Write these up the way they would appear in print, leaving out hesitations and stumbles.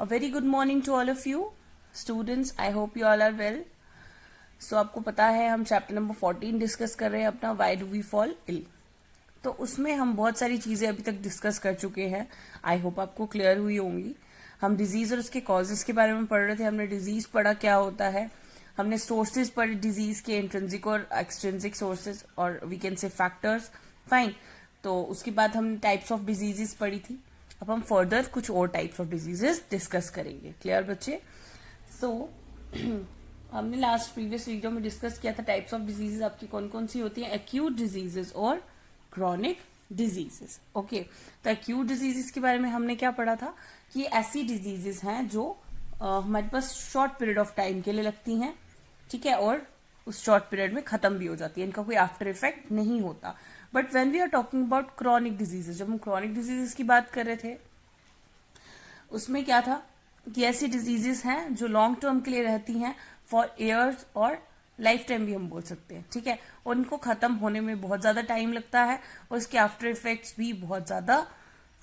A very good morning to all of you students. I hope you all are well. So आपको पता है हम chapter number 14 discuss कर रहे हैं अपना why do we fall ill. तो उसमें हम बहुत सारी चीजें अभी तक डिस्कस कर चुके हैं। आई होप आपको क्लियर हुई होंगी। हम डिजीज और उसके कॉजेज के बारे में पढ़ रहे थे। हमने डिजीज पढ़ा क्या होता है, हमने सोर्सेज पढ़े डिजीज के, इंट्रिंसिक और एक्सट्रिंसिक सोर्सेज और we can say factors. Fine. तो उसके बाद हमने टाइप्स ऑफ डिजीजेस पढ़ी थी। अब हम फर्दर कुछ और टाइप्स ऑफ डिजीजेस डिस्कस करेंगे। क्लियर बच्चे? सो हमने लास्ट प्रीवियस वीडियो में डिस्कस किया था टाइप्स ऑफ डिजीजेस आपकी कौन कौन सी होती हैं, एक्यूट डिजीजेस और क्रॉनिक डिजीजेस। ओके, तो एक्यूट डिजीजेस के बारे में हमने क्या पढ़ा था कि ऐसी डिजीजेस हैं जो हमारे पास शॉर्ट पीरियड ऑफ टाइम के लिए लगती हैं, ठीक है, और उस शॉर्ट पीरियड में खत्म भी हो जाती है, इनका कोई आफ्टर इफेक्ट नहीं होता। But when we are talking about chronic diseases, जब हम क्रॉनिक डिजीजेस की बात कर रहे थे उसमें क्या था कि ऐसी डिजीजेस हैं जो लॉन्ग टर्म के लिए रहती हैं, फॉर ईयर्स और लाइफ टाइम भी हम बोल सकते हैं, ठीक है, और उनको खत्म होने में बहुत ज्यादा टाइम लगता है और इसके आफ्टर इफेक्ट्स भी बहुत ज्यादा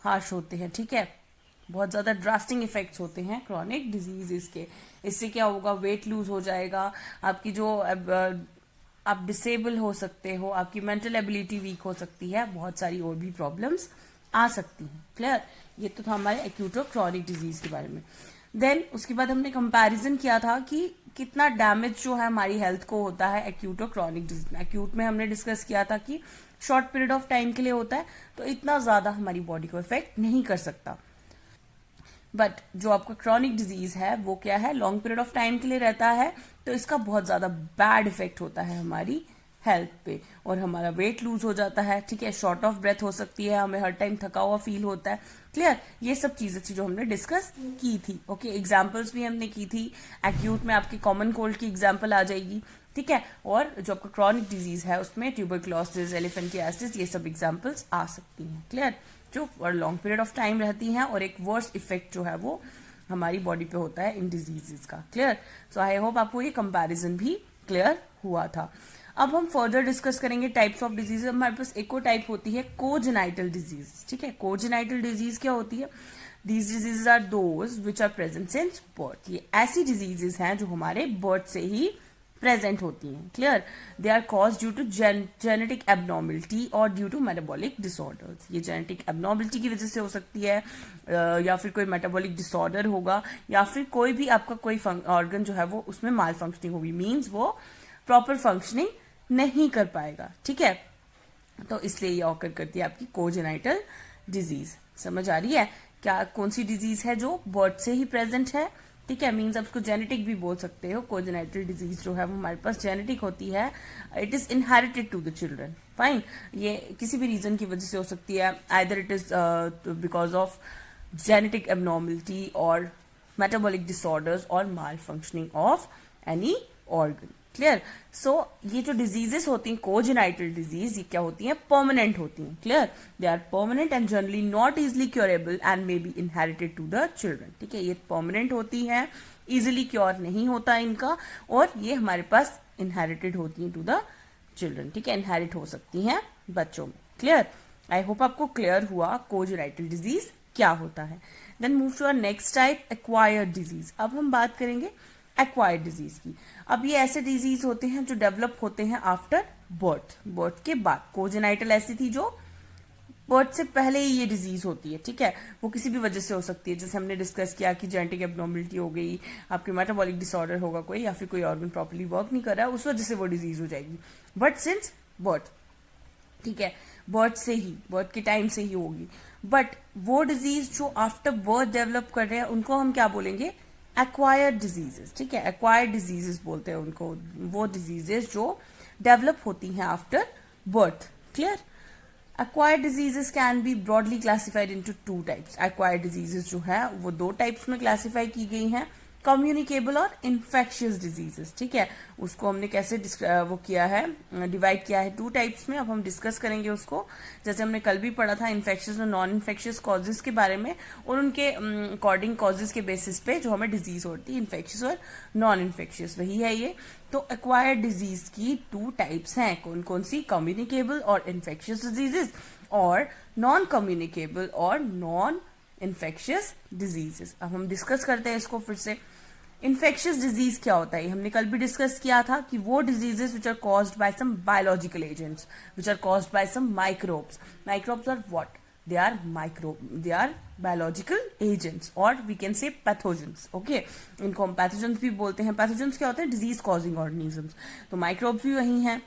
हार्श होते हैं, ठीक है, बहुत ज्यादा ड्रास्टिक इफेक्ट्स होते हैं क्रॉनिक डिजीजेस के। इससे क्या होगा, वेट लूज हो जाएगा, आपकी जो आप डिसेबल हो सकते हो, आपकी मेंटल एबिलिटी वीक हो सकती है, बहुत सारी और भी प्रॉब्लम्स आ सकती हैं। क्लियर? ये तो था हमारे एक्यूट और क्रॉनिक डिजीज के बारे में। देन उसके बाद हमने कंपैरिजन किया था कि कितना डैमेज जो है हमारी हेल्थ को होता है एक्यूट और क्रॉनिक डिजीज में। एक्यूट में हमने डिस्कस किया था कि शॉर्ट पीरियड ऑफ टाइम के लिए होता है, तो इतना ज्यादा हमारी बॉडी को इफेक्ट नहीं कर सकता। बट जो आपका क्रॉनिक डिजीज है वो क्या है, लॉन्ग पीरियड ऑफ टाइम के लिए रहता है, तो इसका बहुत ज्यादा बैड इफेक्ट होता है हमारी हेल्थ पे और हमारा वेट लूज हो जाता है, ठीक है, शॉर्ट ऑफ ब्रेथ हो सकती है, हमें हर टाइम थका हुआ फील होता है। क्लियर? ये सब चीजें थी जो हमने डिस्कस की थी। ओके, एग्जाम्पल्स भी हमने की थी। एक्यूट में आपकी कॉमन कोल्ड की एग्जाम्पल आ जाएगी, ठीक है, और जो आपका क्रॉनिक डिजीज है उसमें ट्यूबरक्लोसिस, एलिफेंटियासिस, ये सब एग्जाम्पल्स आ सकती हैं। क्लियर? जो लॉन्ग पीरियड ऑफ टाइम रहती हैं और एक वर्स्ट इफेक्ट जो है वो हमारी बॉडी पे होता है इन डिजीजेस का। क्लियर? सो आई होप आपको ये कंपैरिजन भी क्लियर हुआ था। अब हम फर्दर डिस्कस करेंगे टाइप्स ऑफ डिजीज। हमारे पास एक और टाइप होती है कोजेनाइटल डिजीज, ठीक है। कोजेनाइटल डिजीज क्या होती है? These diseases are those which are present since birth. ये ऐसी डिजीजेस हैं जो हमारे बर्थ से ही प्रेजेंट होती हैं। Clear? They are cause due to genetic abnormality और ड्यू टू मेटाबॉलिक डिसऑर्डर्स। ये जेनेटिक एबनॉर्मलिटी की वजह से हो सकती है या फिर कोई मेटाबॉलिक डिसऑर्डर होगा या फिर कोई भी आपका कोई ऑर्गन जो है वो उसमें माल फंक्शनिंग होगी, मीन्स वो प्रॉपर फंक्शनिंग नहीं कर पाएगा, ठीक है, तो इसलिए ये ऑकर करती है आपकी कोजेनाइटल डिजीज। समझ आ रही है क्या कौन सी डिजीज है जो बर्थ से ही प्रेजेंट है, ठीक है, मीन्स आप उसको जेनेटिक भी बोल सकते हो। कोजेनाइटल डिजीज जो है वो हमारे पास जेनेटिक होती है, it is inherited to the children. Fine, ये किसी भी रीजन की वजह से हो सकती है, either it is because of genetic abnormality और मेटाबॉलिक डिसऑर्डर्स और malfunctioning of any organ. Clear? So ये जो डिजीजेस होती हैं कोजेनाइटल डिजीज, ये क्या होती हैं, परमानेंट होती हैं। Clear? They are permanent and generally not easily curable and may be inherited to the children, ठीक है, ये परमानेंट होती हैं, इजिली क्योर नहीं होता इनका, और ये हमारे पास इनहेरिटेड होती हैं टू द चिल्ड्रन, ठीक है, इनहेरिट हो सकती हैं बच्चों में। क्लियर? आई होप आपको क्लियर हुआ कोजेनाइटल डिजीज क्या होता है। Then move to our next type, acquired disease. अब हम बात करेंगे एक्वायर्ड डिजीज की। अब ये ऐसे डिजीज होते हैं जो डेवलप होते हैं आफ्टर बर्थ, बर्थ के बाद। कोजेनाइटल ऐसी थी जो बर्थ से पहले ही ये डिजीज होती है, ठीक है, वो किसी भी वजह से हो सकती है, जैसे हमने डिस्कस किया कि जेनेटिक एबनॉर्मलिटी हो गई, आपके मेटाबॉलिक डिसऑर्डर होगा कोई, या फिर कोई ऑर्गन प्रॉपर्ली वर्क नहीं कर रहा है, उस वजह से वो डिजीज हो जाएगी, बट सिंस बर्थ, ठीक है, बर्थ से ही, बर्थ के टाइम से ही होगी। बट वो डिजीज जो आफ्टर बर्थ डेवलप कर रहे हैं उनको हम क्या बोलेंगे, एक्वायर्ड डिजीजेस, ठीक है, एक्वायर्ड डिजीजेस बोलते हैं उनको, वो डिजीजेस जो डेवलप होती हैं after birth. Clear? Acquired diseases can be broadly classified into two types. Acquired diseases जो है वो दो टाइप्स में क्लासिफाई की गई हैं, कम्युनिकेबल और इन्फेक्शियस डिजीजेस, ठीक है, उसको हमने कैसे वो किया है, डिवाइड किया है टू टाइप्स में। अब हम डिस्कस करेंगे उसको, जैसे हमने कल भी पढ़ा था इन्फेक्शियस और नॉन इन्फेक्शियस कॉजेज के बारे में, और उनके अकॉर्डिंग कॉजेज के बेसिस पे जो हमें डिजीज होती है, इन्फेक्शियस और नॉन इन्फेक्शियस, वही है ये। तो एक्वायर्ड डिजीज की टू टाइप्स हैं, कौन कौन सी, कम्युनिकेबल और इन्फेक्शियस डिजीजेस, और नॉन कम्युनिकेबल और नॉन इन्फेक्शियस डिजीजेस। अब हम डिस्कस करते हैं इसको फिर से। इन्फेक्शियस डिजीज क्या होता है, हमने कल भी डिस्कस किया था कि वो diseases which are caused by some biological agents, which are caused by some microbes. Microbes are what? they are biological agents or we can say pathogens. okay, इनको हम pathogens भी बोलते हैं। pathogens क्या होते हैं? disease causing organisms। तो microbes भी वही हैं,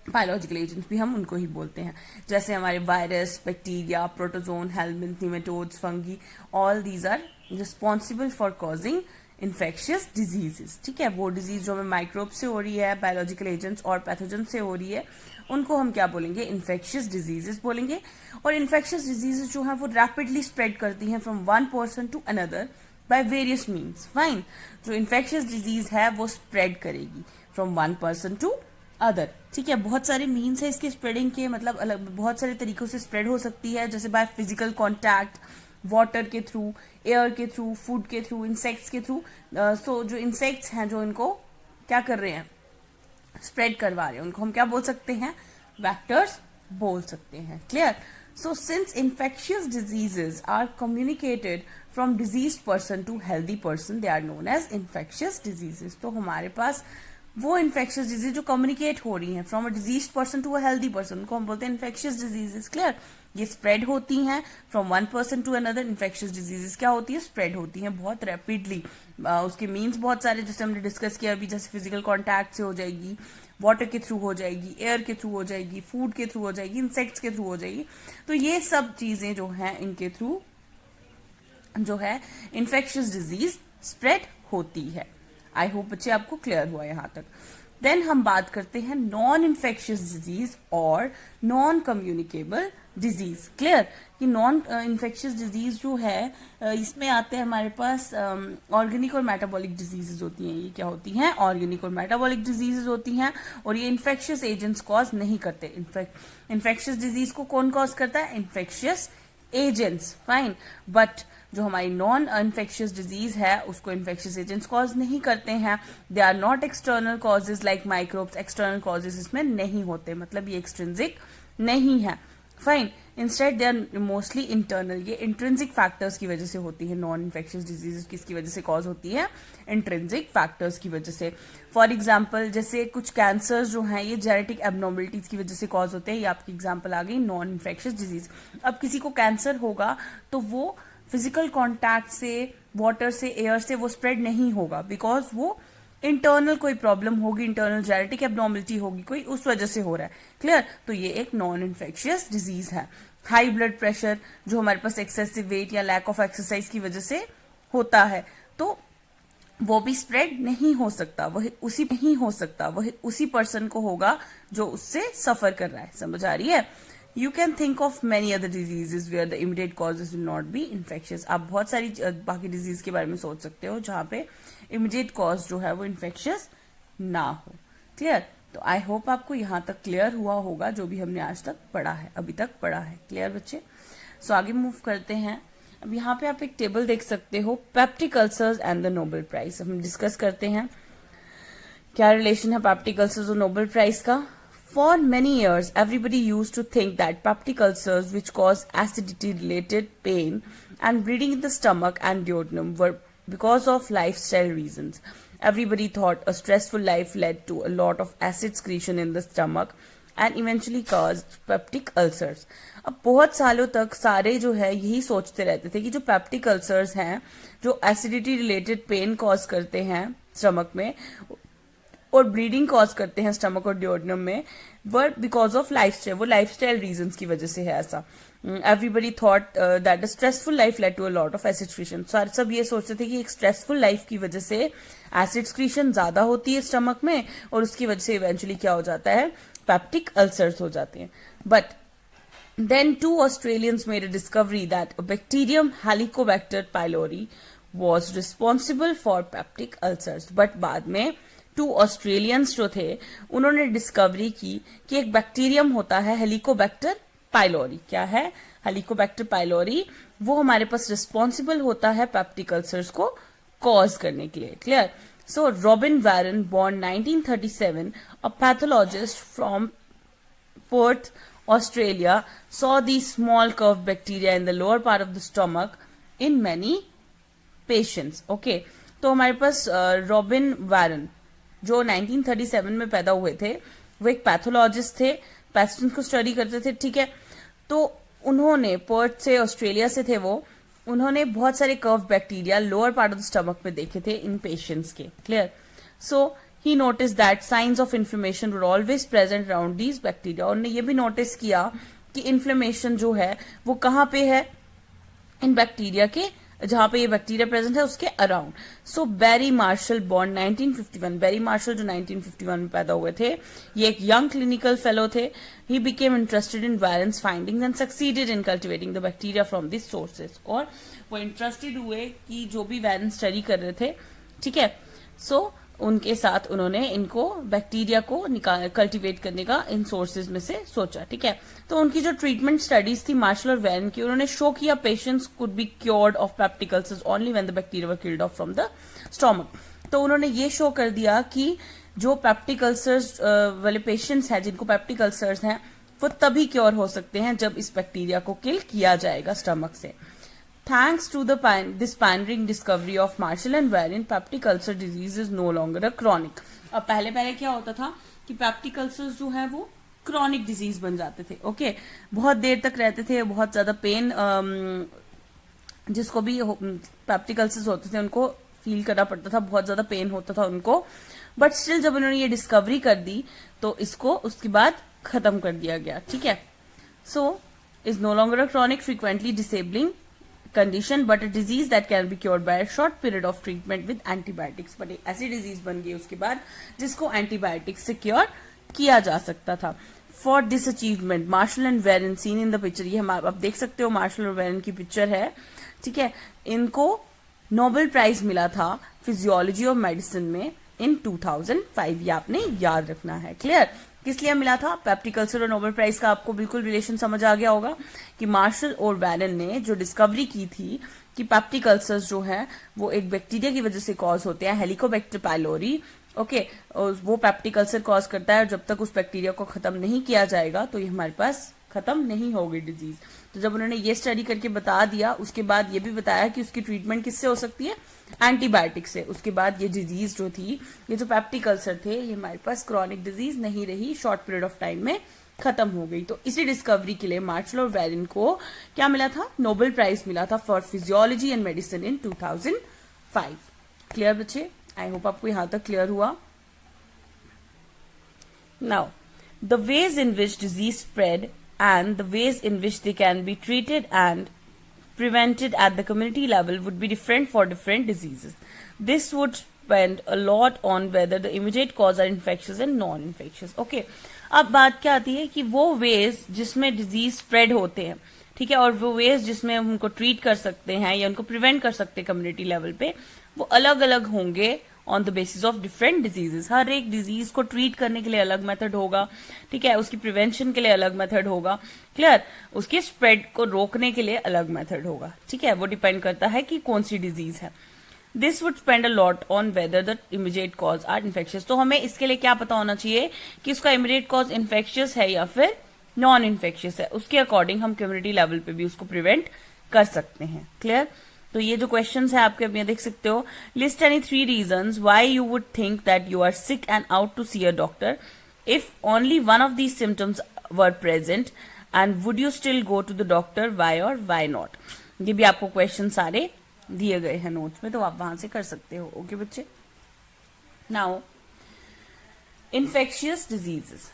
बायोलॉजिकल एजेंट्स भी हम उनको ही बोलते हैं, जैसे हमारे virus, bacteria, protozoan, helminth, nematodes, fungi, all these are responsible for causing infectious diseases. ठीक है, वो डिजीज जो हमें माइक्रोब से हो रही है, बायोलॉजिकल एजेंट्स और पैथोजन से हो रही है, उनको हम क्या बोलेंगे? इन्फेक्शियस डिजीजेस बोलेंगे। और इन्फेक्शियस डिजीजेस जो है वो रैपिडली स्प्रेड करती हैं from one person to another by various means. Fine, जो इन्फेक्शियस डिजीज है वो स्प्रेड करेगी from one person to other. ठीक है, बहुत सारे मीन्स है इसके स्प्रेडिंग के, मतलब अलग बहुत सारे तरीकों से स्प्रेड हो सकती है, जैसे बाय फिजिकल कॉन्टैक्ट, वाटर के थ्रू, एयर के थ्रू, फूड के थ्रू, इंसेक्ट्स के थ्रू। सो जो इंसेक्ट्स हैं जो इनको क्या कर रहे हैं? स्प्रेड करवा रहे हैं, उनको हम क्या बोल सकते हैं? वेक्टर्स बोल सकते हैं। Clear? So since infectious diseases are communicated from disease person to healthy person, they are known as infectious diseases. तो हमारे पास वो इन्फेक्शियस डिजीज जो कम्युनिकेट हो रही हैं from a disease person to a healthy person, उनको हम बोलते हैं इन्फेक्शियस डिजीजेस। क्लियर? ये स्प्रेड होती हैं from one person to another. Infectious diseases क्या होती है? स्प्रेड होती हैं बहुत रैपिडली। उसके मीन्स बहुत सारे, जैसे हमने डिस्कस किया अभी, जैसे फिजिकल कॉन्टैक्ट से हो जाएगी, वाटर के थ्रू हो जाएगी, एयर के थ्रू हो जाएगी, फूड के थ्रू हो जाएगी, इंसेक्ट्स के थ्रू हो जाएगी। तो ये सब चीजें जो हैं इनके थ्रू जो है इन्फेक्शियस डिजीज स्प्रेड होती है। आई होप बच्चे आपको क्लियर हुआ यहाँ तक। देन हम बात करते हैं नॉन इन्फेक्शियस डिजीज और नॉन कम्युनिकेबल डिजीज। क्लियर? कि नॉन इन्फेक्शियस डिजीज जो है इसमें आते हैं हमारे पास ऑर्गेनिक और मेटाबॉलिक डिजीजेज होती हैं। ये क्या होती हैं? ऑर्गेनिक और मेटाबॉलिक डिजीजेज होती हैं, और ये इन्फेक्शियस एजेंट्स कॉज नहीं करते। इन्फेक्शियस डिजीज को कौन कॉज करता है? Infectious agents. फाइन, बट जो हमारी नॉन इन्फेक्शियस डिजीज है उसको इन्फेक्शियस एजेंट्स कॉज नहीं करते हैं। They are not external causes like microbes. External causes इसमें नहीं होते, मतलब ये एक्सट्रिंसिक नहीं है। Fine, instead they are mostly internal. ये इंट्रिंसिक फैक्टर्स की वजह से होती है। नॉन इन्फेक्शियस डिजीज किसकी वजह से कॉज होती है? इंट्रिंसिक फैक्टर्स की वजह से। फॉर एग्जाम्पल, जैसे कुछ कैंसर्स जो हैं ये जेनेटिक एबनॉर्मलिटीज की वजह से कॉज होते हैं। ये आपकी एग्जाम्पल आ गई नॉन इन्फेक्शियस डिजीज। अब किसी को कैंसर होगा तो वो फिजिकल कॉन्टैक्ट से, वाटर से, एयर से वो स्प्रेड नहीं होगा, बिकॉज वो इंटरनल कोई प्रॉब्लम होगी, इंटरनल जेनेटिक एबनॉर्मलिटी होगी कोई, उस वजह से हो रहा है। क्लियर? तो ये एक नॉन इन्फेक्शियस डिजीज है। हाई ब्लड प्रेशर जो हमारे पास एक्सेसिव वेट या लैक ऑफ एक्सरसाइज की वजह से होता है, तो वो भी स्प्रेड नहीं हो सकता, वही उसी पर्सन को होगा जो उससे सफर कर रहा है। समझ आ रही है? You can think of many other diseases where the immediate causes will not be infectious. आप बहुत सारी बाकी डिजीज के बारे में सोच सकते हो जहां पे इमीडिएट कॉज जो है वो इन्फेक्शियस ना हो। क्लियर? तो आई होप आपको यहाँ तक क्लियर हुआ होगा जो भी हमने आज तक पढ़ा है, अभी तक पढ़ा है। क्लियर बच्चे? सो आगे मूव करते हैं। अब यहाँ पे आप एक टेबल देख सकते हो, peptic ulcers and the Nobel prize. हम डिस्कस करते हैं क्या रिलेशन है पेप्टिक अल्सर्स और नोबेल प्राइज का। For many years, everybody used to think that peptic ulcers, which cause acidity-related pain and bleeding in the stomach and duodenum, were because of lifestyle reasons. Everybody thought a stressful life led to a lot of acid secretion in the stomach and eventually caused peptic ulcers. अब बहुत सालों तक सारे जो है यही सोचते रहते थे कि जो पेप्टिक अल्सर्स हैं, जो एसिडिटी रिलेटेड पेन कॉज करते हैं स्टमक में और ब्लीडिंग कॉज करते हैं स्टमक और डिओडनम में, वर बिकॉज ऑफ लाइफस्टाइल, वो लाइफस्टाइल रीजंस की वजह से है ऐसा। Everybody thought that a stressful life led to a lot of acid secretion. सब ये सोचते थे कि एक स्ट्रेसफुल लाइफ की वजह से एसिड सक्रीशन ज्यादा होती है स्टमक में और उसकी वजह से इवेंचुअली क्या हो जाता है? पेप्टिक अल्सर्स हो जाते हैं। But then 2 Australians made a discovery that a bacterium Helicobacter pylori was responsible for peptic ulcers. But बाद में 2 ऑस्ट्रेलियंस जो थे उन्होंने डिस्कवरी की कि एक बैक्टीरियम होता है हेलिकोबैक्टर पाइलोरी। क्या है? Helicobacter pylori. वो हमारे पास रिस्पॉन्सिबल होता है पेप्टिक अल्सर्स को कॉज करने के लिए। Clear? So robin Warren, born 1937, a pathologist from Perth, Australia, saw these small curved bacteria in the lower part of the stomach in many patients. Okay, तो हमारे पास रॉबिन वारन जो 1937 में पैदा हुए थे, वो एक पैथोलॉजिस्ट थे, पैथोजेंस को स्टडी करते थे, ठीक है। तो उन्होंने पर्थ से, ऑस्ट्रेलिया से थे वो, उन्होंने बहुत सारे curve bacteria lower part of the stomach में देखे थे इन पेशेंट्स के। Clear? So he notice that science of inflammation were always present around these bacteria. उन्होंने ये भी नोटिस किया कि इन्फ्लेमेशन जो है वो कहाँ पे है, इन बैक्टीरिया के, जहां पे ये बैक्टीरिया प्रेजेंट है उसके अराउंड। सो बैरी मार्शल बॉर्न 1951, बैरी मार्शल जो 1951 में पैदा हुए थे, ये एक यंग क्लिनिकल फेलो थे। He became interested in various findings and succeeded in cultivating the bacteria from this sources. और वो इंटरेस्टेड हुए कि जो भी वायरेंस स्टडी कर रहे थे, ठीक है, सो उनके साथ उन्होंने इनको बैक्टीरिया को कल्टीवेट करने का इन सोर्सेज में से सोचा, ठीक है। तो उनकी जो ट्रीटमेंट स्टडीज थी मार्शल और वैरन की, उन्होंने शो किया patients could be cured of peptic ulcers only when the bacteria were killed of from the stomach. तो उन्होंने ये शो कर दिया कि जो पेप्टिक अल्सर्स वाले पेशेंट्स हैं, जिनको पेप्टिक अल्सर्स हैं, वो तभी क्योर हो सकते हैं जब इस बैक्टीरिया को किल किया जाएगा स्टमक से। Thanks to this pioneering discovery of Marshall and Varin, peptic ulcer disease is no longer a chronic. अब पहले क्या होता था कि पेप्टिक अल्सर्स जो है वो क्रॉनिक डिजीज बन जाते थे। ओके, बहुत देर तक रहते थे, बहुत ज्यादा पेन, जिसको भी पेप्टिक अल्सर्स होते थे उनको फील करना पड़ता था, बहुत ज्यादा पेन होता था उनको। बट स्टिल जब उन्होंने ये डिस्कवरी कर दी तो इसको उसके बाद खत्म कर दिया गया, ठीक है। So is no longer a chronic frequently disabling condition but a disease that can be cured by a short period of treatment with antibiotics. But एक ऐसी डिजीज बन गई उसके बाद जिसको एंटीबायोटिक्स से क्योर किया जा सकता था। For this achievement martial and Warren seen in the picture, ये हम आप देख सकते हो, मार्शल और वेरन की पिक्चर है, ठीक है। इनको नोबेल प्राइज मिला था फिजियोलॉजी ऑफ मेडिसिन में इन 2005, ये आपने याद रखना है। क्लियर? किस लिए मिला था? पेप्टिक अल्सर और नोबेल प्राइज का आपको बिल्कुल रिलेशन समझ आ गया होगा कि मार्शल और वैरन ने जो डिस्कवरी की थी कि पेप्टिक अल्सर्स जो है वो एक बैक्टीरिया की वजह से कॉज होते हैं, हेलिकोबैक्टर पाइलोरी। ओके, वो पेप्टिक अल्सर कॉज करता है और जब तक उस बैक्टीरिया को खत्म नहीं किया जाएगा तो ये हमारे पास खत्म नहीं होगी डिजीज। तो जब उन्होंने ये स्टडी करके बता दिया, उसके बाद ये भी बताया कि उसकी ट्रीटमेंट किससे हो सकती है, एंटीबायोटिक से। उसके बाद ये डिजीज जो थी, ये जो पेप्टिक अल्सर थे, ये हमारे पास क्रॉनिक डिजीज नहीं रही, शॉर्ट पीरियड ऑफ टाइम में खत्म हो गई। तो इसी डिस्कवरी के लिए मार्शल और वेरिन को क्या मिला था? नोबेल प्राइज मिला था for physiology and medicine in 2005। Clear बच्चे? आई होप आपको यहां तक क्लियर हुआ। Now the ways in which disease spread and the ways in which they can be treated and prevented at the community level would be different for different diseases. This would depend a lot on whether the immediate cause are infectious and non-infectious. Okay, अब बात क्या आती है कि वो ways जिसमें disease spread होते हैं, ठीक है, और वो ways जिसमें हम उनको treat कर सकते हैं या उनको prevent कर सकते हैं community level पे, वो अलग अलग होंगे on the basis of different diseases. हर एक डिजीज को ट्रीट करने के लिए अलग मेथड होगा, ठीक है, उसकी प्रिवेंशन के लिए अलग मेथड होगा, क्लियर, उसके स्प्रेड को रोकने के लिए अलग मेथड होगा, ठीक है, वो डिपेंड करता है कि कौन सी डिजीज है। This would spend a lot on whether the immediate cause are infectious. तो हमें इसके लिए क्या पता होना चाहिए कि उसका इमीडिएट कॉज इन्फेक्शियस है या फिर नॉन इन्फेक्शियस है, उसके अकॉर्डिंग हम कम्युनिटी लेवल पे भी उसको प्रिवेंट कर सकते हैं। क्लियर? तो ये जो क्वेश्चंस है आपके अब देख सकते हो, list any 3 reasons why you would think that you are sick and ought to see a doctor if only one of these symptoms were present and would you still go to the doctor, why और why not. ये भी आपको question सारे दिए गए हैं notes में, तो आप वहां से कर सकते हो। ओके बच्चे, नाउ इन्फेक्शियस डिजीजेस।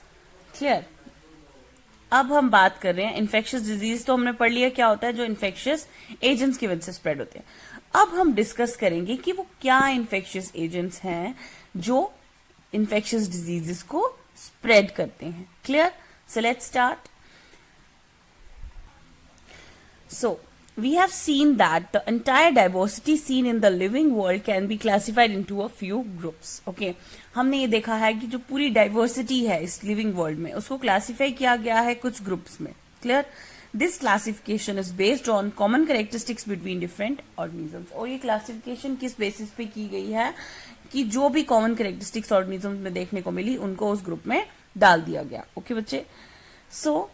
क्लियर? अब हम बात कर रहे हैं इन्फेक्शियस डिजीज, तो हमने पढ़ लिया क्या होता है, जो इन्फेक्शियस एजेंट्स की वजह से स्प्रेड होते हैं। अब हम डिस्कस करेंगे कि वो क्या इन्फेक्शियस एजेंट्स हैं जो इन्फेक्शियस डिजीजेस को स्प्रेड करते हैं। Clear? So let's start. So we have seen that the entire diversity seen in the living world can be classified into a few groups. Okay, हमने ये देखा है कि जो पूरी डाइवर्सिटी है इस लिविंग वर्ल्ड में उसको क्लासिफाई किया गया है कुछ ग्रुप्स में। Clear? This classification is based on common characteristics between different organisms. और ये क्लासिफिकेशन किस बेसिस पे की गई है कि जो भी कॉमन कैरेक्टरिस्टिक्स ऑर्गेनिजम्स में देखने को मिली उनको उस ग्रुप में डाल दिया गया। ओके बच्चे, सो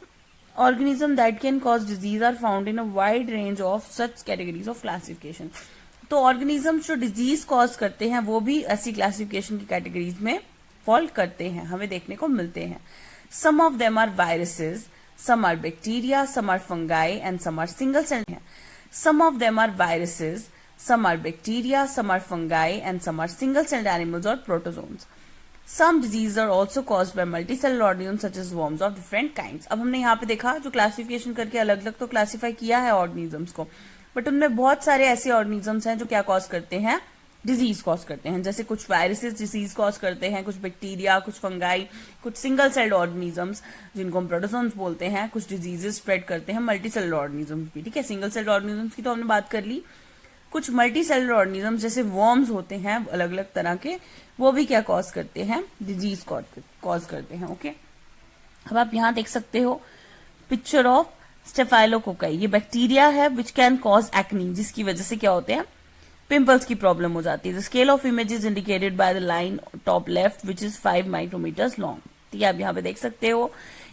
organism that can cause disease are found in a wide range of such categories of classification. तो ऑर्गेनिजम्स जो डिजीज कॉज करते हैं वो भी ऐसी क्लासिफिकेशन की कैटेगरीज में फॉल करते हैं, हमें देखने को मिलते हैं. Some of them are viruses, some are bacteria, some are fungi, and some are single celled. Some of them are viruses, some are bacteria, some are fungi, and some are single celled animals or protozoans. Some diseases are also caused by multicellular organisms such as worms of different kinds. अब हमने यहाँ पे देखा जो classification करके अलग अलग तो क्लासीफाई किया है ऑर्गेनिजम्स को, बट उनमें बहुत सारे ऐसे ऑर्गेनिजम्स हैं जो क्या कॉज करते हैं, डिजीज कॉज करते हैं. जैसे कुछ वायरसेस डिजीज कॉज करते हैं, कुछ बैक्टीरिया, कुछ फंगाई, कुछ सिंगल सेल्ड ऑर्गेनिजम्स जिनको हम प्रोटोजोन्स बोलते हैं, कुछ डिजीजेस स्प्रेड करते हैं मल्टी सेलुलर ऑर्गेनिजम्स भी. ठीक है, सिंगल सेल्ड ऑर्गेनिजम्स की तो हमने बात कर ली. कुछ मल्टी सेलुलर ऑर्गेनिजम्स जैसे वर्म्स होते हैं अलग अलग तरह के, वो भी क्या कॉज करते हैं, डिजीज कॉज करते हैं. ओके, अब आप यहां देख सकते हो पिक्चर ऑफ स्टेफाइलोकोकाई. ये बैक्टीरिया है विच कैन कॉज एक्नी, जिसकी वजह से क्या होते हैं, पिंपल्स की प्रॉब्लम हो जाती है. The scale of image is indicated by the line top left which is 5 micrometres long. ठीक है, आप यहाँ पे देख सकते हो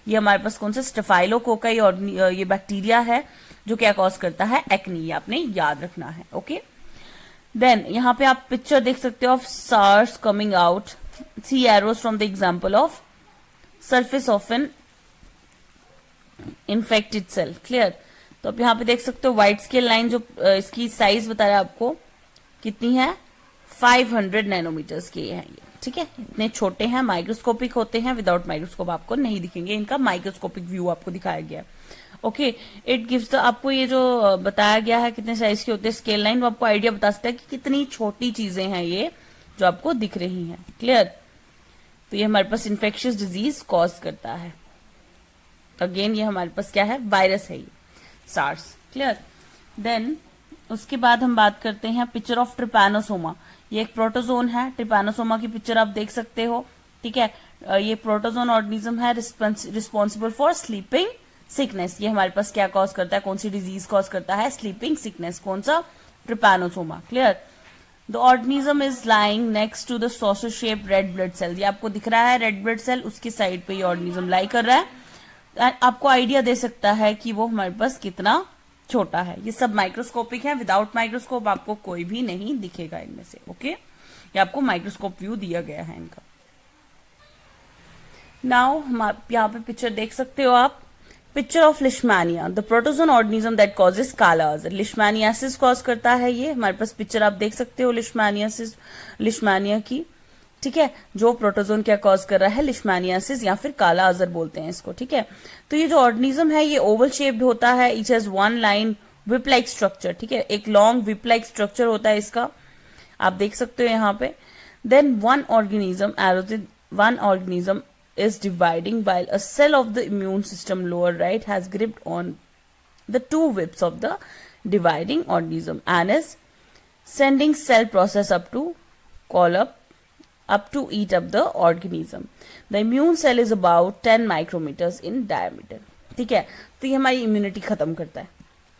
ये हमारे पास कौन सा स्टेफाइलोकोकाई और ये बैक्टीरिया है जो क्या कॉज करता है, एक्नी. आपने याद रखना है. ओके, देन यहाँ पे आप पिक्चर देख सकते हो of SARS coming out, see arrows from the example of surface of an infected cell. Clear, तो आप यहाँ पे देख सकते हो व्हाइट स्केल लाइन जो इसकी साइज बता रहा है आपको कितनी है, 500 नैनोमीटर्स के हैं ये. ठीक है, इतने छोटे हैं, माइक्रोस्कोपिक होते हैं, विदाउट माइक्रोस्कोप आपको नहीं दिखेंगे, इनका माइक्रोस्कोपिक व्यू आपको दिखाया गया है. ओके, इट गिव्स द, आपको ये जो बताया गया है कितने साइज के होते हैं स्केल लाइन, वो आपको आइडिया बता सकता है कि कितनी छोटी चीजें हैं ये जो आपको दिख रही हैं. क्लियर, तो ये हमारे पास इन्फेक्शियस डिजीज कॉज करता है. अगेन ये हमारे पास क्या है, वायरस है ये, सार्स. क्लियर, देन उसके बाद हम बात करते हैं पिक्चर ऑफ ट्रिपैनोसोमा. ये एक प्रोटोजोन है, ट्रिपैनोसोमा की पिक्चर आप देख सकते हो. ठीक है, ये प्रोटोजोन ऑर्गेनिज्म है रिस्पॉन्सिबल फॉर स्लीपिंग सिकनेस. ये हमारे पास क्या कॉज करता है, कौन सी डिजीज कॉज करता है, स्लीपिंग सिकनेस. कौन सा, trypanosoma. Clear, the organism is lying next to the saucer shape red blood cell. ये आपको दिख रहा है रेड ब्लड सेल, उसकी साइड पे ये ऑर्गेनिज्म लाई कर रहा है. आपको आइडिया दे सकता है कि वो हमारे पास कितना छोटा है. ये सब माइक्रोस्कोपिक है, विदाउट माइक्रोस्कोप आपको कोई भी नहीं दिखेगा इनमें से. ओके, ये आपको माइक्रोस्कोप व्यू दिया गया है इनका. नाउ हम यहाँ पे पिक्चर देख सकते हो आप, picture of leishmania, the protozoan organism that causes kala azar. Leishmaniasis cause करता है ये. हमारे पास पिक्चर आप देख सकते हो लिशमैनिया की. ठीक है, जो प्रोटोजोन क्या कॉज कर रहा है, लिशमैनियासिस या फिर काला अजर बोलते हैं इसको. ठीक है, तो ये जो ऑर्गेनिज्म है ये ओवल शेप्ड होता है. Etch has one line whip like structure. ठीक है, एक लॉन्ग विप लाइक स्ट्रक्चर होता है इसका, आप देख सकते हो यहाँ पे. Then one organism is dividing while a cell of the immune system lower right has gripped on the two whips of the dividing organism and is sending cell process up to eat up the organism. The immune cell is about 10 micrometers in diameter. ठीक है, तो ये हमारी immunity खत्म करता है.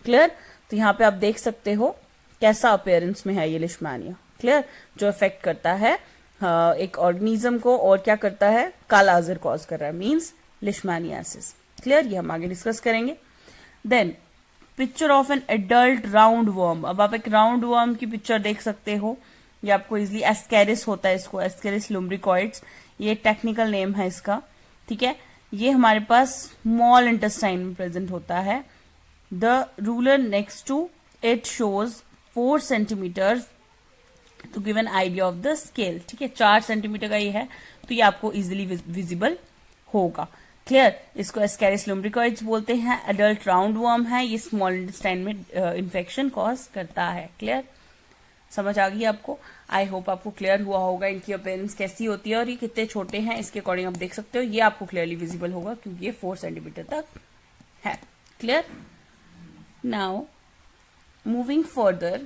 Clear, तो यहाँ पे आप देख सकते हो कैसा अपेयरेंस में है ये लिशमैनिया. क्लियर, जो इफेक्ट करता है एक ऑर्गेनिज्म को और क्या करता है, काला अजर कॉज कर रहा है, मींस लिशमैनियासिस. क्लियर, ये हम आगे डिस्कस करेंगे. Then picture of an adult round worm. अब आप एक राउंड वर्म की पिक्चर देख सकते हो. ये आपको इजिली एस्केरिस होता है, इसको एस्केरिस लुम्ब्रिकॉइड्स, ये टेक्निकल नेम है इसका. ठीक है, ये हमारे पास स्मॉल इंटेस्टाइन में प्रेजेंट होता है. The ruler next to it shows 4 centimetre to give an idea of the scale. ठीक है, 4 सेंटीमीटर का ये है, तो ये आपको इजिली विजिबल होगा. क्लियर, इसको एस्केरिस लुम्ब्रिकॉइड्स बोलते हैं. एडल्ट राउंड वर्म है, ये स्मॉल इंटेस्टाइन में इन्फेक्शन कॉज करता है. क्लियर, समझ आ गई आपको. आई होप आपको क्लियर हुआ होगा इनकी अपीयरेंस कैसी होती है और ये कितने छोटे हैं इसके अकॉर्डिंग आप देख सकते हो. ये आपको क्लियरली विजिबल होगा क्योंकि ये 4 सेंटीमीटर तक है. Clear, now moving further,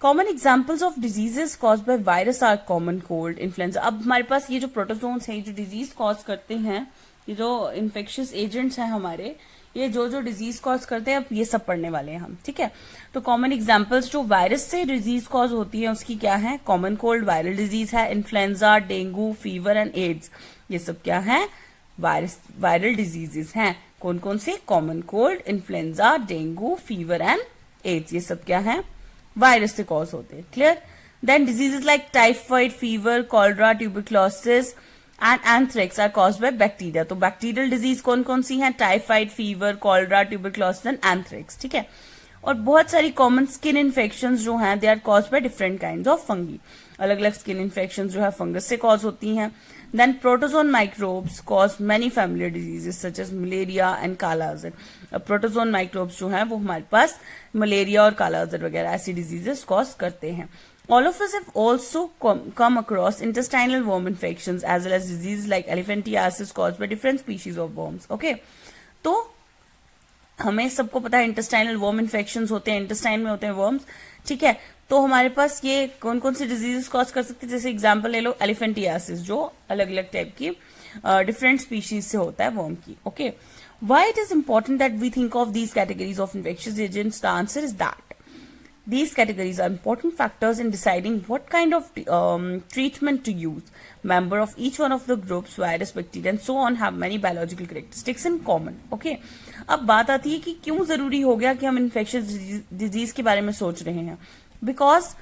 common examples of diseases cause by virus are common cold, influenza. अब हमारे पास ये जो प्रोटोजोन्स हैं, जो डिजीज कॉज करते हैं, ये जो इन्फेक्शियस एजेंट्स हैं हमारे, ये जो डिजीज कॉज करते हैं, अब ये सब पढ़ने वाले हैं हम. ठीक है, तो कॉमन एग्जाम्पल्स जो वायरस से डिजीज कॉज होती है उसकी क्या है, कॉमन कोल्ड वायरल डिजीज है, influenza, dengue, fever and AIDS, ये सब क्या है, वायरल डिजीजेस हैं कौन कौन से? Common cold, influenza, dengue, fever and AIDS. ये सब क्या है? वायरस से कॉज होते हैं। Clear? Then diseases like typhoid fever, cholera, tuberculosis and anthrax are caused by bacteria. तो बैक्टीरियल डिजीज कौन कौन सी हैं? Typhoid fever, cholera, tuberculosis and anthrax. ठीक है। और बहुत सारी कॉमन स्किन इन्फेक्शंस जो हैं they are caused by different kinds of fungi. अलग अलग स्किन इन्फेक्शंस जो है फंगस से कॉज होती हैं। Then protozoan microbes cause many familiar diseases such as malaria and kala azar. Protozoan microbes जो हैं वो हमारे पास मलेरिया और काला अजर वगैरह ऐसी डिजीजेस कॉज करते हैं। All of us have also come across intestinal worm infections as well as diseases like elephantiasis caused by different species of worms. Okay, तो हमें सबको पता है इंटेस्टाइनल वर्म इन्फेक्शंस होते हैं, इंटेस्टाइन में होते हैं वर्म्स। ठीक है, तो हमारे पास ये कौन कौन सी डिजीजेस कॉज कर सकते हैं? जैसे एग्जांपल ले लो एलिफेंटियासिस, जो अलग अलग टाइप की डिफरेंट स्पीशीज से होता है वर्म की। Okay, why it is important that we think of these categories of infectious agents? The answer is that these categories are important factors in deciding what kind of treatment to use. Member of each one of the groups, virus, bacteria and so on have many biological characteristics in common. Okay, अब बात आती है कि क्यों जरूरी हो गया कि हम इन्फेक्शियस डिजीज के बारे में सोच रहे हैं। बिकॉज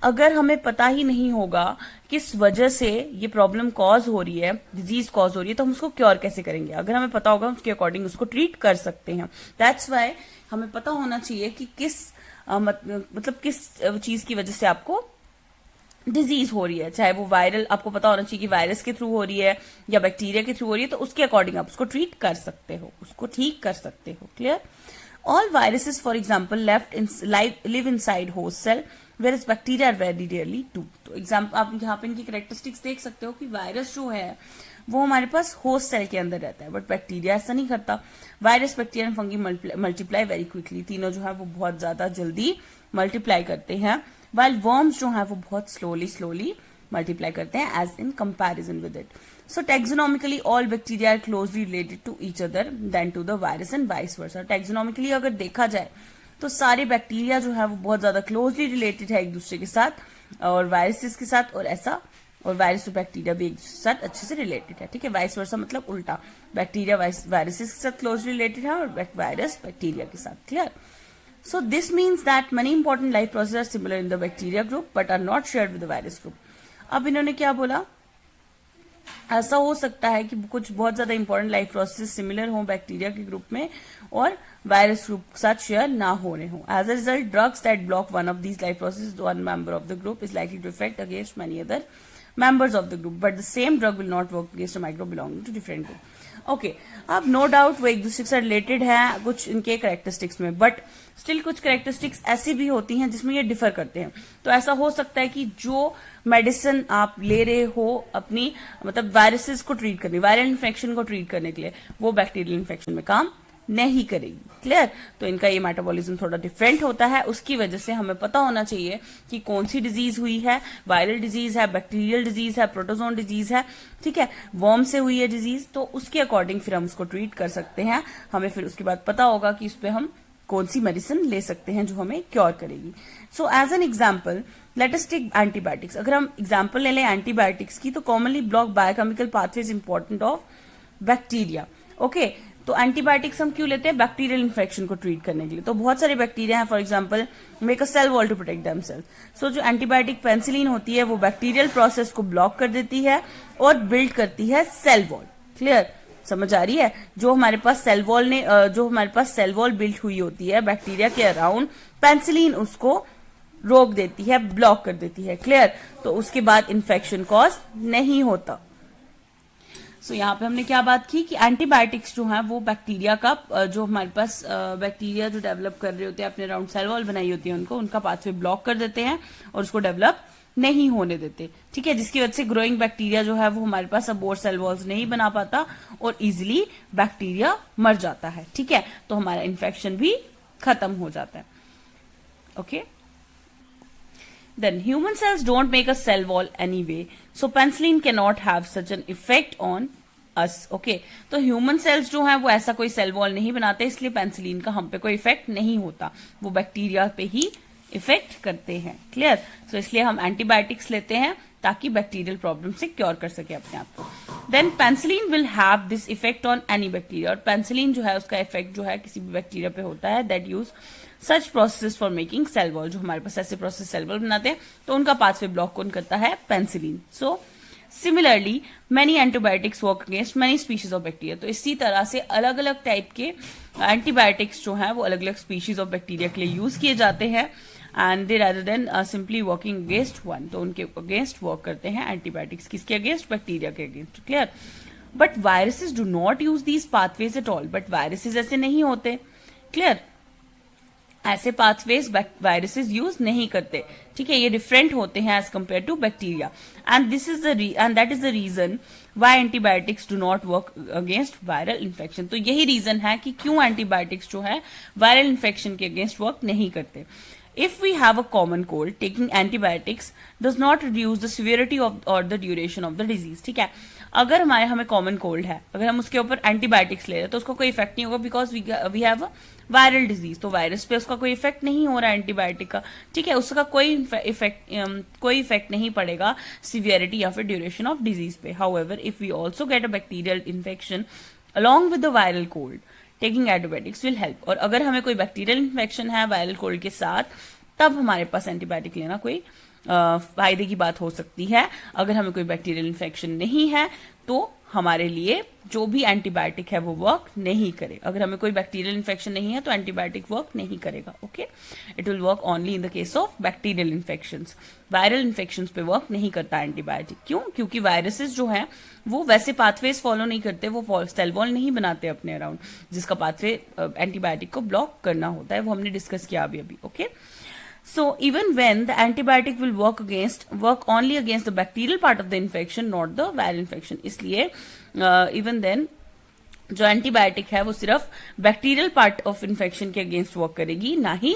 अगर हमें पता ही नहीं होगा किस वजह से ये प्रॉब्लम कॉज हो रही है, डिजीज कॉज हो रही है, तो हम उसको क्योर कैसे करेंगे? अगर हमें पता होगा उसके अकॉर्डिंग उसको ट्रीट कर सकते हैं। दैट्स वाई हमें पता होना चाहिए कि किस मतलब किस चीज की वजह से आपको डिजीज हो रही है। चाहे वो वायरल, आपको पता होना चाहिए कि वायरस के थ्रू हो रही है या बैक्टीरिया के थ्रू हो रही है, तो उसके अकॉर्डिंग आप उसको ट्रीट कर सकते हो, उसको ठीक कर सकते हो। Clear? All viruses for example live inside host cell whereas bacteria are very rarely do. तो एग्जाम्पल आप यहाँ पे इनकी कैरेक्टरिस्टिक्स देख सकते हो कि वायरस जो है वो हमारे पास होस्ट सेल के अंदर रहता है, बट बैक्टीरिया ऐसा नहीं करता। Virus, bacteria and fungi multiply very quickly. तीनों जो है वो बहुत ज्यादा जल्दी मल्टीप्लाई करते हैं, वाइल वर्म्स जो है वो बहुत स्लोली मल्टीप्लाई करते हैं as in comparison with it. So taxonomically all bacteria are closely related to each other than to the virus and vice versa. Taxonomically अगर देखा जाए तो सारे बैक्टीरिया जो है वो बहुत ज्यादा क्लोजली रिलेटेड है एक दूसरे के साथ, और वायरसेस के साथ, और ऐसा, और वायरस और बैक्टीरिया भी एक दूसरे के साथ अच्छे से रिलेटेड है। ठीक है, वाइस वर्सा मतलब उल्टा, बैक्टीरिया वायरसेस के साथ क्लोजली रिलेटेड है और वायरस बैक्टीरिया के साथ। Clear? So this means that many important life processes are similar in the bacteria group but are not shared with the virus group. अब इन्होंने क्या बोला? ऐसा हो सकता है कि कुछ बहुत ज्यादा इंपॉर्टेंट लाइफ प्रोसेस सिमिलर हो बैक्टीरिया के ग्रुप में और वायरस ग्रुप के साथ शेयर ना हो रहे हो। As a result drugs that block one of these life process one member of the group is likely to effect against many other members of the group, but the same drug will not work against a microbe belonging to different group. Okay, अब no doubt वो एक दूसरे से related है कुछ इनके characteristics में, but still कुछ कैरेक्टरिस्टिक्स ऐसी भी होती हैं जिसमें ये डिफर करते हैं। तो ऐसा हो सकता है कि जो मेडिसिन आप ले रहे हो अपनी मतलब वायरसेस को ट्रीट करने, वायरल इन्फेक्शन को ट्रीट करने के लिए, वो बैक्टीरियल इन्फेक्शन में काम नहीं करेगी। क्लियर? तो इनका ये मेटाबॉलिज्म थोड़ा डिफरेंट होता है, उसकी वजह से हमें पता होना चाहिए कि कौन सी डिजीज हुई है, वायरल डिजीज है, बैक्टीरियल डिजीज है, प्रोटोजोन डिजीज है, ठीक है, वर्म से हुई है डिजीज, तो उसके अकॉर्डिंग फिर हम उसको ट्रीट कर सकते हैं। हमें फिर उसके बाद पता होगा कि उस पर हम कौन सी मेडिसिन ले सकते हैं जो हमें क्योर करेगी। So as an example let us take antibiotics. अगर हम एग्जाम्पल ले लें एंटीबायोटिक्स की, तो commonly block biochemical pathways important of bacteria. Okay, तो एंटीबायोटिक्स हम क्यों लेते हैं? बैक्टीरियल इन्फेक्शन को ट्रीट करने के लिए। तो बहुत सारे बैक्टीरिया हैं, for example make a cell wall to protect themselves. So जो एंटीबायोटिक पेनिसिलिन होती है वो बैक्टीरियल प्रोसेस को ब्लॉक कर देती है और बिल्ड करती है सेल वॉल। क्लियर? समझ आ रही है? जो हमारे पास सेल वॉल बिल्ड हुई होती है बैक्टीरिया के अराउंड, पेनिसिलिन उसको रोक देती है, ब्लॉक कर देती है। क्लियर? तो उसके बाद इन्फेक्शन कॉज नहीं होता। सो यहाँ पे हमने क्या बात की कि एंटीबायोटिक्स जो है वो बैक्टीरिया का जो हमारे पास बैक्टीरिया जो डेवलप कर रहे होते हैं, अपने अराउंड सेल वॉल बनाई होती है, उनका पाथवे ब्लॉक कर देते हैं और उसको डेवलप नहीं होने देते। ठीक है, जिसकी वजह से ग्रोइंग बैक्टीरिया जो है वो हमारे पास अब और सेल वॉल्स नहीं बना पाता और इजिली बैक्टीरिया मर जाता है। ठीक है, तो हमारा इन्फेक्शन भी खत्म हो जाता है। Okay, then human cells don't make a cell wall anyway, so penicillin cannot have such an effect on us. Okay, तो ह्यूमन सेल्स जो हैं वो ऐसा कोई सेल वॉल नहीं बनाते, इसलिए पेनिसिलिन का हम पे कोई इफेक्ट नहीं होता, वो बैक्टीरिया पे ही इफेक्ट करते हैं। क्लियर? सो इसलिए हम एंटीबायोटिक्स लेते हैं ताकि बैक्टीरियल प्रॉब्लम से क्योर कर सके अपने आप को। Then penicillin will have this effect on any bacteria, और पेंसिलिन जो है उसका इफेक्ट जो है किसी भी बैक्टीरिया पे होता है that use such process for making cell wall, जो हमारे पास ऐसे प्रोसेस सेल वॉल बनाते हैं तो उनका पाथवे ब्लॉक कौन करता है, penicillin. So similarly many antibiotics work against many species of bacteria. तो इसी तरह से अलग अलग टाइप के एंटीबायोटिक्स जो है वो अलग अलग स्पीशीज ऑफ बैक्टीरिया के लिए यूज किए जाते हैं, and they rather than simply working against one. तो उनके अगेंस्ट वर्क करते हैं एंटीबायोटिक्स, किसके अगेंस्ट, बैक्टीरिया के against. Clear. But viruses do not use these pathways at all. But viruses ऐसे नहीं होते. क्लियर. ऐसे पाथवेज वायरसेस यूज नहीं करते. ठीक है, ये डिफरेंट होते हैं as compare to bacteria, and this is and that is the reason why antibiotics do not work against viral infection. तो यही रीजन है कि क्यों एंटीबायोटिक्स जो है वायरल इन्फेक्शन के अगेंस्ट वर्क नहीं करते. If we have a common cold, taking antibiotics does not reduce the severity of or the duration of the disease. ठीक है, अगर हमें कॉमन कोल्ड है, अगर हम उसके ऊपर एंटीबायोटिक्स ले रहे हैं तो उसको कोई इफेक्ट नहीं होगा, because we have a viral disease. तो वायरस पे उसका कोई इफेक्ट नहीं हो रहा है एंटीबायोटिक का. ठीक है, उसका कोई इफेक्ट नहीं पड़ेगा सिवियरिटी या फिर ड्यूरेशन ऑफ डिजीज पे. However if we also get a bacterial infection along with the viral cold, taking antibiotics will help. और अगर हमें कोई बैक्टीरियल इन्फेक्शन है वायरल कोल्ड के साथ, तब हमारे पास एंटीबायोटिक लेना कोई फायदे की बात हो सकती है. अगर हमें कोई बैक्टीरियल इन्फेक्शन नहीं है तो हमारे लिए जो भी एंटीबायोटिक है वो वर्क नहीं करे. अगर हमें कोई बैक्टीरियल इन्फेक्शन नहीं है तो एंटीबायोटिक वर्क नहीं करेगा. Okay, it will work only in the case of bacterial infections. Viral infections पे वर्क नहीं करता एंटीबायोटिक. क्यों? क्योंकि वायरसेस जो हैं वो वैसे पाथवेज फॉलो नहीं करते, वो सेल वॉल नहीं बनाते अपने अराउंड, जिसका पाथवे एंटीबायोटिक को ब्लॉक करना होता है. वो हमने डिस्कस किया अभी. Okay, so even when the antibiotic will work only against the bacterial part of the infection, not the viral infection. इसलिए even then जो एंटीबायोटिक है वो सिर्फ बैक्टीरियल पार्ट ऑफ इन्फेक्शन के अगेंस्ट वर्क करेगी, ना ही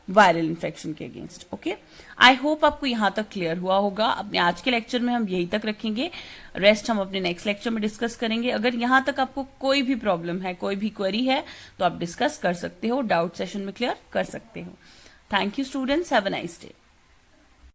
वायरल इन्फेक्शन के against. Okay, आई hope आपको यहां तक क्लियर हुआ होगा. अपने आज के लेक्चर में हम यही तक रखेंगे, रेस्ट हम अपने नेक्स्ट लेक्चर में डिस्कस करेंगे. अगर यहां तक आपको कोई भी प्रॉब्लम है, कोई भी क्वेरी है, तो आप डिस्कस कर सकते हो, डाउट सेशन में क्लियर कर सकते हो. Thank you students, have a nice day.